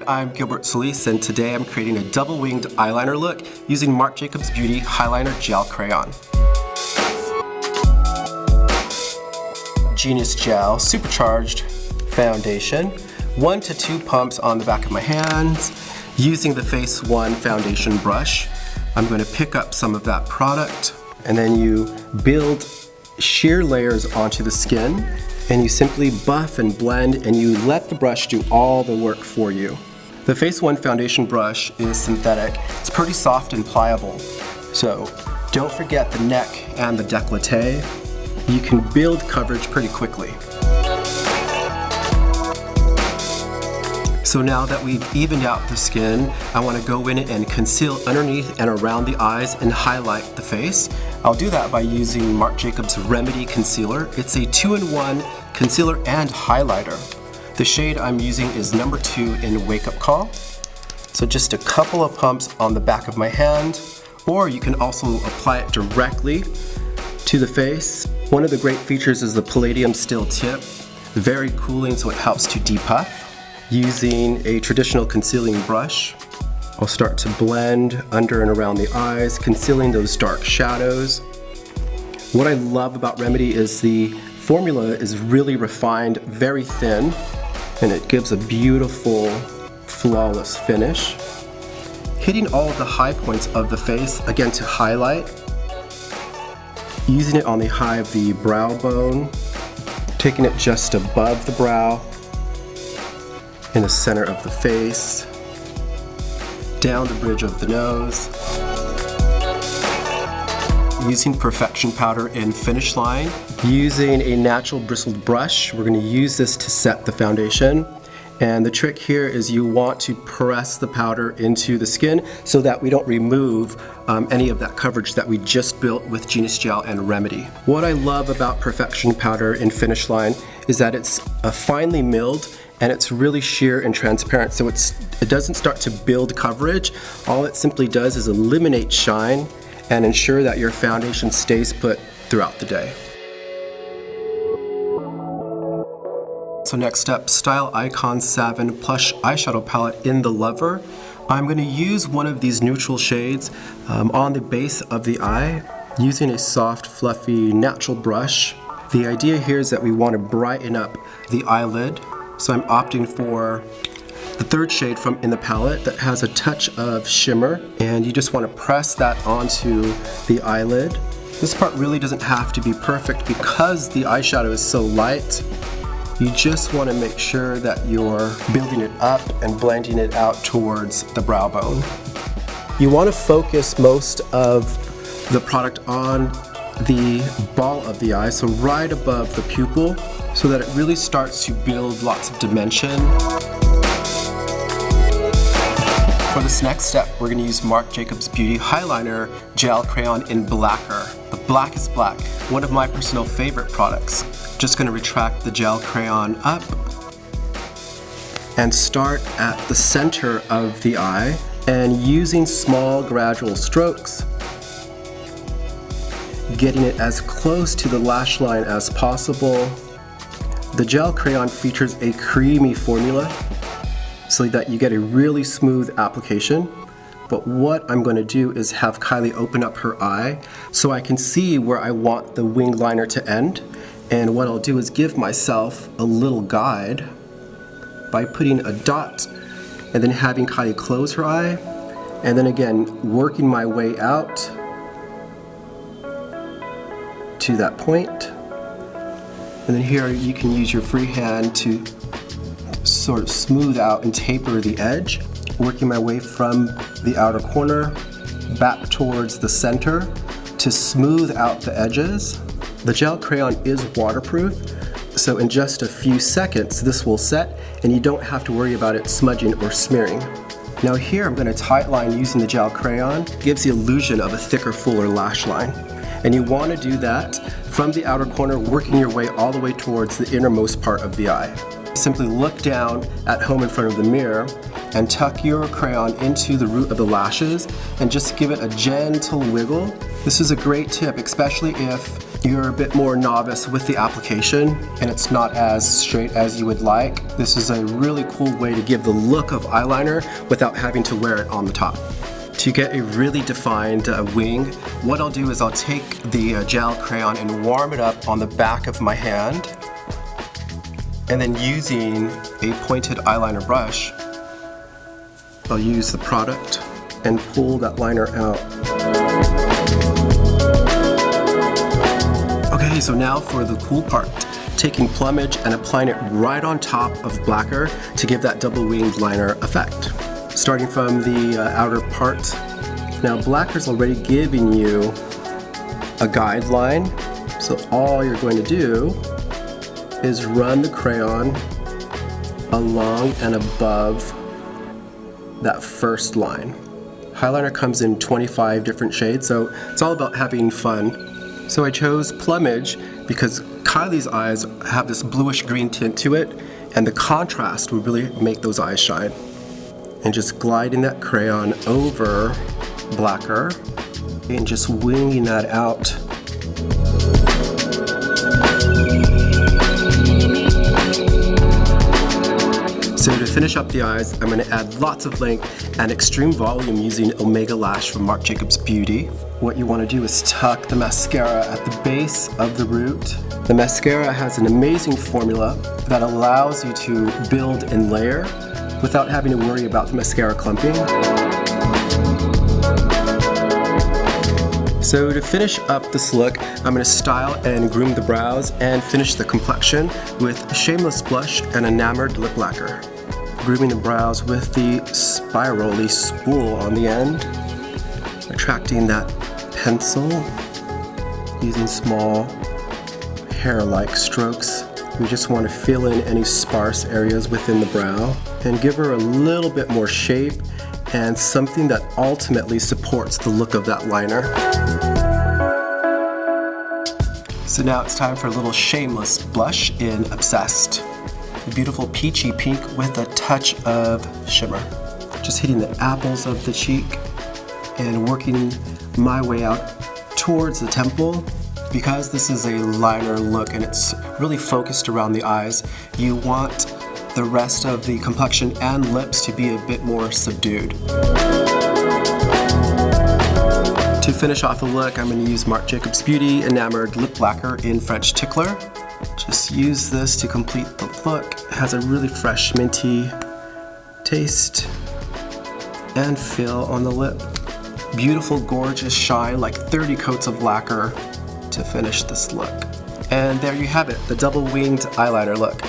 I'm Gilbert Soliz, and today I'm creating a double-winged eyeliner look using Marc Jacobs Beauty Highliner Gel Crayon. Genius Gel Supercharged Foundation, 1 to 2 pumps on the back of my hands. Using the Face 1 foundation brush, I'm going to pick up some of that product, and then you build sheer layers onto the skin, and you simply buff and blend, and you let the brush do all the work for you. The Face 1 foundation brush is synthetic. It's pretty soft and pliable, so don't forget the neck and the décolleté. You can build coverage pretty quickly. So now that we've evened out the skin, I want to go in and conceal underneath and around the eyes and highlight the face. I'll do that by using Marc Jacobs Remedy Concealer. It's a 2-in-1 concealer and highlighter. The shade I'm using is number 2 in Wake Up Call. So just a couple of pumps on the back of my hand, or you can also apply it directly to the face. One of the great features is the palladium steel tip. Very cooling, so it helps to depuff. Using a traditional concealing brush, I'll start to blend under and around the eyes, concealing those dark shadows. What I love about Remedy is the formula is really refined, very thin, and it gives a beautiful, flawless finish. Hitting all of the high points of the face, again to highlight. Using it on the high of the brow bone, taking it just above the brow, in the center of the face, down the bridge of the nose. Using Perfection Powder in Finish Line. Using a natural bristled brush, we're going to use this to set the foundation. And the trick here is you want to press the powder into the skin so that we don't remove any of that coverage that we just built with Genius Gel and Remedy. What I love about Perfection Powder in Finish Line is that it's finely milled and it's really sheer and transparent, so it doesn't start to build coverage. All it simply does is eliminate shine and ensure that your foundation stays put throughout the day. So next up, Style Icon 7 Plush Eyeshadow Palette in the Lover. I'm going to use one of these neutral shades on the base of the eye, using a soft, fluffy, natural brush. The idea here is that we want to brighten up the eyelid. So I'm opting for the third shade from in the palette that has a touch of shimmer, and you just want to press that onto the eyelid. This part really doesn't have to be perfect because the eyeshadow is so light. You just want to make sure that you're building it up and blending it out towards the brow bone. You want to focus most of the product on the ball of the eye, so right above the pupil, so that it really starts to build lots of dimension. For this next step, we're going to use Marc Jacobs Beauty Highliner Gel Crayon in Blacker. The black is black, one of my personal favorite products. Just going to retract the gel crayon up and start at the center of the eye, and using small gradual strokes, getting it as close to the lash line as possible. The gel crayon features a creamy formula so that you get a really smooth application. But what I'm going to do is have Kylie open up her eye so I can see where I want the wing liner to end. And what I'll do is give myself a little guide by putting a dot and then having Kylie close her eye, and then again working my way out to that point. And then here you can use your free hand to sort of smooth out and taper the edge, working my way from the outer corner back towards the center to smooth out the edges. The gel crayon is waterproof, so in just a few seconds this will set and you don't have to worry about it smudging or smearing. Now here I'm going to tight line using the gel crayon. It gives the illusion of a thicker, fuller lash line. And you want to do that from the outer corner, working your way all the way towards the innermost part of the eye. Simply look down at home in front of the mirror and tuck your crayon into the root of the lashes and just give it a gentle wiggle. This is a great tip, especially if you're a bit more novice with the application and it's not as straight as you would like. This is a really cool way to give the look of eyeliner without having to wear it on the top. To get a really defined wing, what I'll do is I'll take the gel crayon and warm it up on the back of my hand, and then using a pointed eyeliner brush, I'll use the product and pull that liner out. Okay, so now for the cool part. Taking plumage and applying it right on top of Blacker to give that double winged liner effect. Starting from the outer part. Now Blacker's already giving you a guideline, so all you're going to do is run the crayon along and above that first line. Highliner comes in 25 different shades, so it's all about having fun. So I chose Plumage because Kylie's eyes have this bluish green tint to it, and the contrast would really make those eyes shine. And just gliding that crayon over Blacker and just winging that out. So to finish up the eyes, I'm going to add lots of length and extreme volume using Omega Lash from Marc Jacobs Beauty. What you want to do is tuck the mascara at the base of the root. The mascara has an amazing formula that allows you to build and layer without having to worry about the mascara clumping. So to finish up this look, I'm going to style and groom the brows and finish the complexion with Shameless blush and Enamored Lip Lacquer. Grooming the brows with the spirally spool on the end, attracting that pencil, using small hair-like strokes. We just want to fill in any sparse areas within the brow and give her a little bit more shape and something that ultimately supports the look of that liner. So now it's time for a little Shameless blush in Obsessed. A beautiful peachy pink with a touch of shimmer. Just hitting the apples of the cheek and working my way out towards the temple. Because this is a liner look and it's really focused around the eyes, you want the rest of the complexion and lips to be a bit more subdued. To finish off the look, I'm going to use Marc Jacobs Beauty Enamored Lip Lacquer in French Tickler. Just use this to complete the look. It has a really fresh minty taste and feel on the lip. Beautiful, gorgeous shine, like 30 coats of lacquer to finish this look. And there you have it, the double winged eyeliner look.